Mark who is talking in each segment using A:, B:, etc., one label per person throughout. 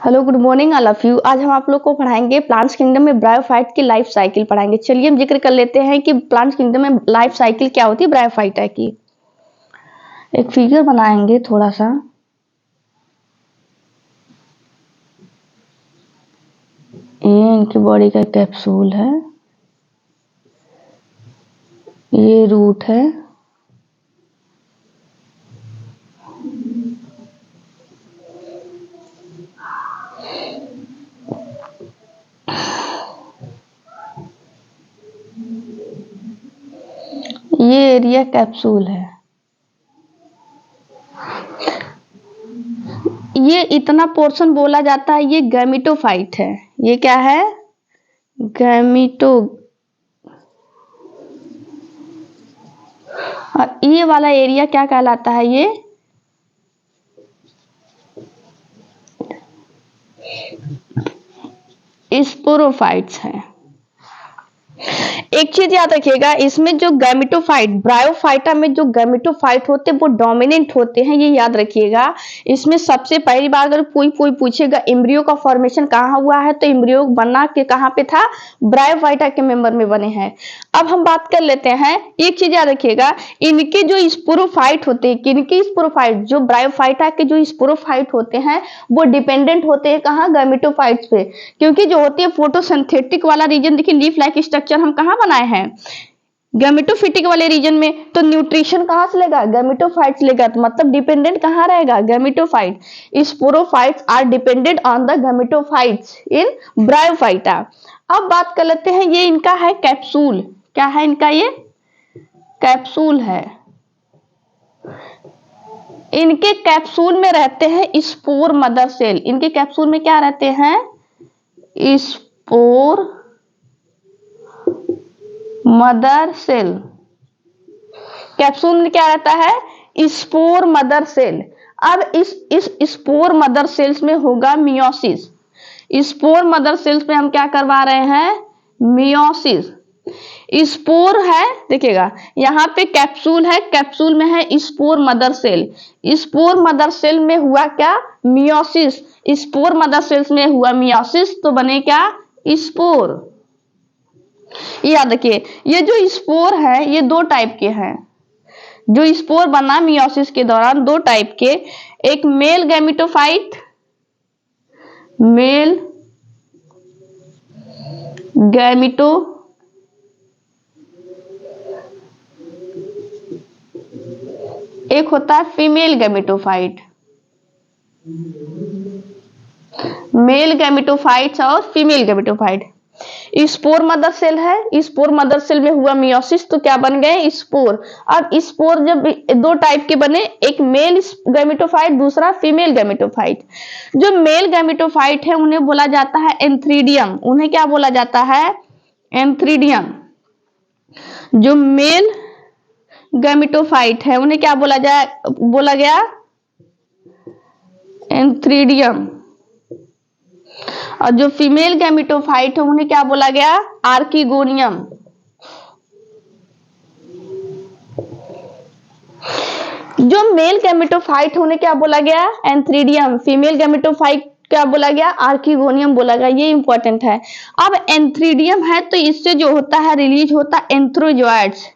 A: Hello good morning all of you. आज हम आप लोग को पढ़ाएंगे प्लांट्स किंगडम में ब्रायोफाइट की लाइफ साइकिल पढ़ाएंगे। चलिए हम जिक्र कर लेते हैं कि प्लांट्स किंगडम में लाइफ साइकिल क्या होती है ब्रायोफाइटा की। एक फिगर बनाएंगे थोड़ा सा। ये इनकी बॉडी का कैप्सूल है, ये रूट है, ये एरिया कैप्सूल है। ये इतना पोर्शन बोला जाता है ये गैमेटोफाइट है। ये क्या है? गैमेटो। और ये वाला एरिया क्या कहलाता है? ये स्पोरोफाइट्स है। एक चीज याद रखिएगा, इसमें जो गैमेटोफाइट ब्रायोफाइटा में जो गैमेटोफाइट होते हैं वो डोमिनेंट होते हैं, ये याद रखिएगा। इसमें सबसे पहली बार अगर कोई पूछेगा एम्ब्रियो का फॉर्मेशन कहाँ हुआ है तो एम्ब्रियो बना के कहाँ पे था? ब्रायोफाइटा के मेंबर में बने हैं। अब हम बात कर लेते हैं, एक चीज याद रखिएगा, इनके जो स्पोरोफाइट होते हैं, किनके स्पोरोफाइट? जो ब्रायोफाइटा के जो स्पोरोफाइट होते हैं वो डिपेंडेंट होते हैं कहाँ? गैमेटोफाइट्स पे। क्योंकि जो होती है फोटोसिंथेटिक वाला रीजन, देखिए लीफ लाइक स्ट्रक्चर हम कहाँ बनाए हैं? गैमेटोफिटिक वाले रीजन में। तो न्यूट्रिशन कहाँ से लेगा? गैमेटोफाइट से लेगा। तो मतलब डिपेंडेंट कहाँ रहेगा? Gametophyte. Sporophytes are dependent on the gametophytes in bryophyta. अब बात कर लेते हैं, ये इनका है कैप्सूल। क्या है इनका? ये कैप्सूल है। इनके कैप्सूल में रहते हैं स्पोर मदर सेल। इनके कैप्सूल में क्या रहते हैं? Spore mother cell. कैप्सूल में क्या रहता है? Spore mother cell. अब इस स्पोर मदर सेल्स में होगा मियोसिस। स्पोर मदर सेल्स में हम क्या करवा रहे हैं? मियोसिस। स्पोर है, देखिएगा यहाँ पे कैप्सूल है, कैप्सूल में है spore mother cell. Spore mother cell में हुआ क्या? मियोसिस। स्पोर मदर सेल्स में हुआ मियोसिस तो बने क्या? स्पोर। याद रखिए, ये जो स्पोर है ये दो टाइप के हैं। जो स्पोर बना मियोसिस के दौरान दो टाइप के, एक मेल गैमेटोफाइट, मेल गैमेटो, एक होता है फीमेल गैमेटोफाइट। मेल गैमेटोफाइट्स और female gametophyte. Spore mother cell है, स्पोर मदर सेल में हुआ मियोसिस तो क्या बन गए? स्पोर। अब स्पोर जब दो टाइप के बने, एक मेल गैमेटोफाइट, दूसरा फीमेल गैमेटोफाइट। जो मेल गैमेटोफाइट है उन्हें बोला जाता है एंथ्रीडियम। उन्हें क्या बोला जाता है? एंथ्रीडियम। जो मेल गैमेटोफाइट है उन्हें क्या बोला गया? एंथ्रीडियम। और जो फीमेल गैमेटोफाइट है उन्हें क्या बोला गया? आर्किगोनियम। जो मेल गैमेटोफाइट है उन्हें क्या बोला गया? एंथ्रीडियम। फीमेल गैमेटोफाइट क्या बोला गया? आर्किगोनियम बोला गया। ये इंपॉर्टेंट है। अब एंथ्रीडियम है तो इससे जो होता है रिलीज होता है एंथ्रोजोइड्स।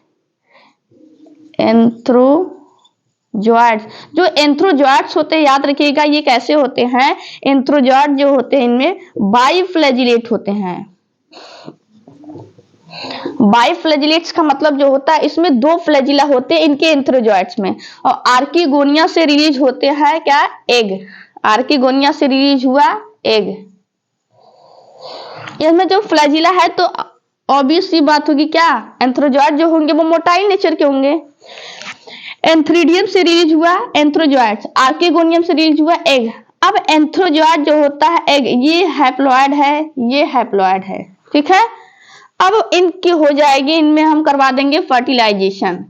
A: एंथ्रोजोइड्स। जो एंथ्रोजोइड्स होते हैं याद रखिएगा ये कैसे होते हैं? एंथ्रोजोइड जो होते हैं इनमें बाइफ्लैजिलेट होते हैं। बाइफ्लैजिलेट्स का मतलब जो होता है इसमें दो फ्लैजिला होते हैं इनके एंथ्रोजोइड्स में। और आर्किगोनिया से रिलीज होते हैं क्या? एग। आर्किगोनिया से रिलीज हुआ एग। इसमें जो फ्लैजिला है तो ऑब्वियस सी बात होगी, क्या एंथ्रोजोइड जो होंगे वो मोटाई नेचर के होंगे। एंथ्रीडियम से रिलीज हुआ एंथ्रोजोइड्स, आर्किगोनियम से रिलीज हुआ एग। अब एंथ्रोजोइड जो होता है एग, ये हैप्लॉइड है, ये हैप्लॉइड है, ठीक है। अब इनकी हो जाएगी, इनमें हम करवा देंगे फर्टिलाइजेशन।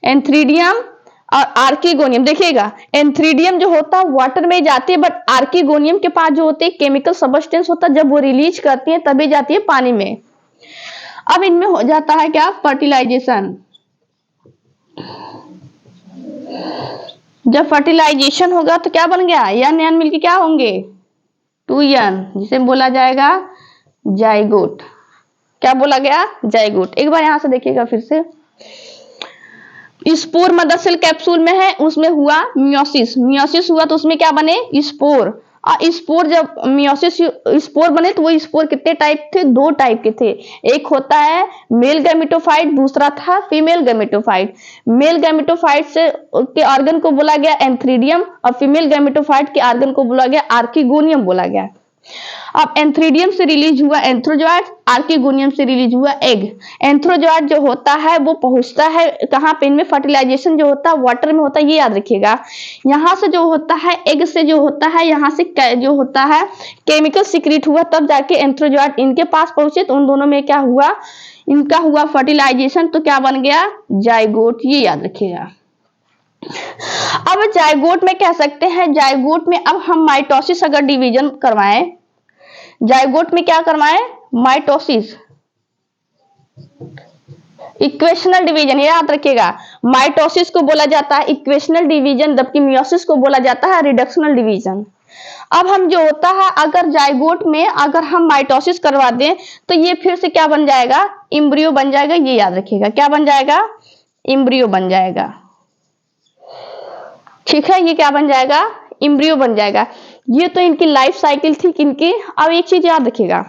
A: एंथ्रीडियम और आर्किगोनियम, देखिएगा एंथ्रीडियम जो होता है वाटर में जाती है, बट आर्किगोनियम के पास जो होते हैं केमिकल सब्सटेंस होता है, जब वो रिलीज करती है तभी जाती है पानी में। अब इनमें हो जाता है क्या? फर्टिलाइजेशन। जब फर्टिलाइजेशन होगा तो क्या बन गया? यन यन मिलके क्या होंगे? 2n, जिसे बोला जाएगा जाइगोट। क्या बोला गया? जाइगोट। एक बार यहां से देखिएगा फिर से, स्पोर मदर सेल कैप्सूल में है, उसमें हुआ मियोसिस, मियोसिस हुआ तो उसमें क्या बने? स्पोर। और स्पोर जब मियोसिस स्पोर बने तो वो स्पोर कितने टाइप थे? 2 टाइप के थे। एक होता है मेल गैमेटोफाइट, दूसरा था फीमेल गैमेटोफाइट। मेल गैमेटोफाइट से के ऑर्गन को बोला गया एंथ्रीडियम और फीमेल गैमेटोफाइट के ऑर्गन को बोला गया आर्किगोनियम बोला गया। अब एंथ्रीडियम से रिलीज हुआ एंथ्रोजॉइड, आर्किगोनियम से रिलीज हुआ एग। एंथ्रोजॉइड जो होता है वो पहुंचता है कहां पे? इनमें फर्टिलाइजेशन जो होता है वाटर में होता है, ये याद रखिएगा। यहां से जो होता है एग से जो होता है, यहां से जो होता है केमिकल सीक्रेट हुआ, तब जाके एंथ्रोजॉइड इनके पास पहुंचे, तो उन दोनों में क्या हुआ? इनका हुआ फर्टिलाइजेशन, तो क्या बन गया? जाइगोट। ये याद रखिएगा। अब जाइगोट में कह सकते हैं, जाइगोट में अब हम माइटोसिस अगर डिवीजन करवाएं, जाइगोट में क्या करवाएं? माइटोसिस, इक्वेशनल डिवीजन, याद रखिएगा। माइटोसिस को बोला जाता है इक्वेशनल डिवीजन, जबकि मियोसिस को बोला जाता है रिडक्शनल डिवीजन। अब हम जो होता है अगर जाइगोट में अगर हम माइटोसिस करवा दें तो ये फिर से क्या बन जाएगा? इम्ब्रियो बन जाएगा। ये याद रखिएगा, क्या बन जाएगा? इम्ब्रियो बन जाएगा। ठीक है, ये क्या बन जाएगा? इम्ब्रियो बन जाएगा। ये तो इनकी लाइफ साइकिल थी इनकी। अब एक चीज याद रखिएगा,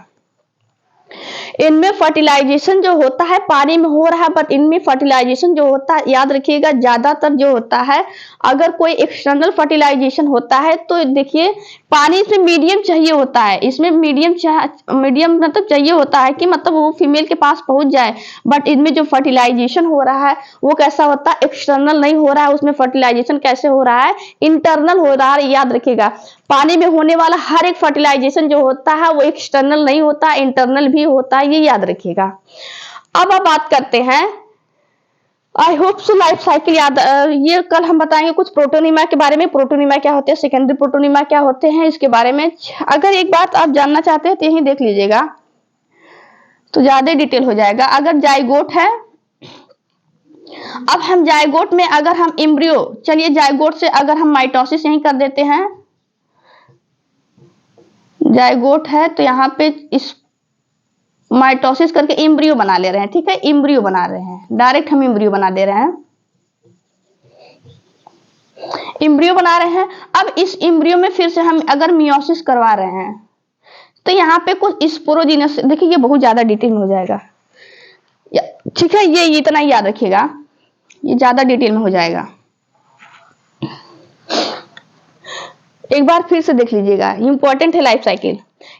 A: इनमें फर्टिलाइजेशन जो होता है पानी में हो रहा है, बट इनमें फर्टिलाइजेशन जो होता है याद रखिएगा ज्यादातर जो होता है, अगर कोई एक्सटर्नल फर्टिलाइजेशन होता है तो देखिए पानी से मीडियम चाहिए होता है, इसमें मीडियम मतलब चाहिए होता है कि मतलब वो फीमेल के पास पहुंच जाए। बट इनमें जो फर्टिलाइजेशन हो रहा है वो कैसा होता है? एक्सटर्नल नहीं हो रहा है, उसमें फर्टिलाइजेशन कैसे हो रहा है? इंटरनल हो रहा है। याद रखिएगा, पानी में होने वाला हर एक फर्टिलाइजेशन जो होता है वो एक्सटर्नल नहीं होता, इंटरनल भी होता है। ये याद रखिएगा। अब आप बात करते हैं, I hope so life cycle याद, ये कल हम बताएंगे कुछ प्रोटोनिमा के बारे में, प्रोटोनिमा क्या होते हैं, सेकेंडरी प्रोटोनिमा क्या होते हैं, इसके बारे में। अगर एक बात आप जानना चाहते हैं तो यही देख लीजिएगा तो ज्यादा डिटेल हो जाएगा। अगर जाइगोट है, अब हम जाइगोट में अगर हम एम्ब्रियो, चलिए जाइगोट से अगर हम माइटोसिस यही कर देते हैं, जाइगोट है तो यहाँ पे इस माइटोसिस करके एम्ब्रियो बना ले रहे हैं। ठीक है, एम्ब्रियो बना रहे हैं, डायरेक्ट हम एम्ब्रियो बना दे रहे हैं, एम्ब्रियो बना रहे हैं। अब इस एम्ब्रियो में फिर से हम अगर मियोसिस करवा रहे हैं तो यहाँ पे कुछ स्पोरोजिनस, देखिए ये बहुत ज्यादा डिटेल में हो जाएगा। ठीक है, ये इतना ही याद रखिएगा, ये ज्यादा डिटेल में हो जाएगा। एक बार फिर से देख लीजिएगा, इंपॉर्टेंट है लाइफ साइकिल।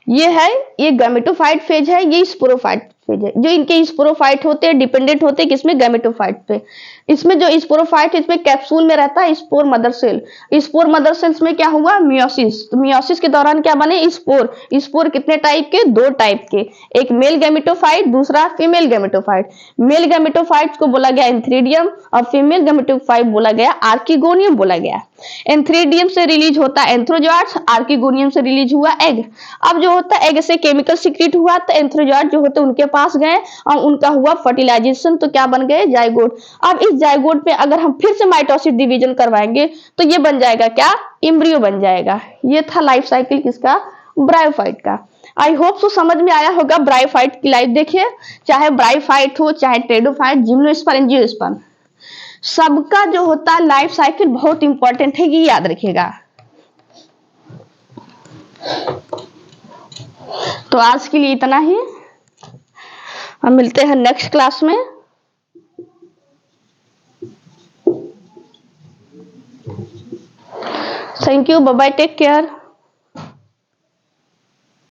A: ये है, ये गैमेटोफाइट फेज है, ये स्पोरोफाइट फेज है। जो इनके स्पोरोफाइट होते हैं डिपेंडेंट होते हैं किसमें? गैमेटोफाइट पे। इसमें जो स्पोरोफाइट है इसमें कैप्सूल में रहता है spore mother cell. Spore mother cells में क्या हुआ? मियोसिस। तो मियोसिस के दौरान क्या बने? स्पोर। स्पोर कितने टाइप के? 2 टाइप के, एक मेल गैमेटोफाइट, दूसरा फीमेल गैमेटोफाइट। मेल गैमेटोफाइट को बोला गया एंथ्रीडियम और फीमेल गैमेटोफाइट बोला गया आर्किगोनियम बोला गया। एंथ्रीडियम से रिलीज होता है एंथ्रोजॉइड्स, आर्किगोनियम से रिलीज हुआ एग। अब जो होता है एग से केमिकल सीक्रेट हुआ तो एंथ्रोजॉइड जो होते हैं उनके पास गए और उनका हुआ फर्टिलाइजेशन, तो क्या बन गए? जाइगोट। अब इस जाइगोट में अगर हम फिर से माइटोसिस डिवीजन करवाएंगे तो ये बन जाएगा क्या? एम्ब्रियो बन जाएगा। ये था लाइफ साइकिल किसका? ब्रायोफाइट का। आई होप सो समझ में आया होगा ब्रायोफाइट की लाइफ। देखिए चाहे ब्रायोफाइट हो चाहे टेरिडोफाइट, जिम्नोस्पर्म, एंजियोस्पर्म, सबका जो होता है लाइफ साइकिल बहुत इंपॉर्टेंट है, ये याद रखिएगा। तो आज के लिए इतना ही, हम मिलते हैं नेक्स्ट क्लास में। Thank you, bye bye, take care.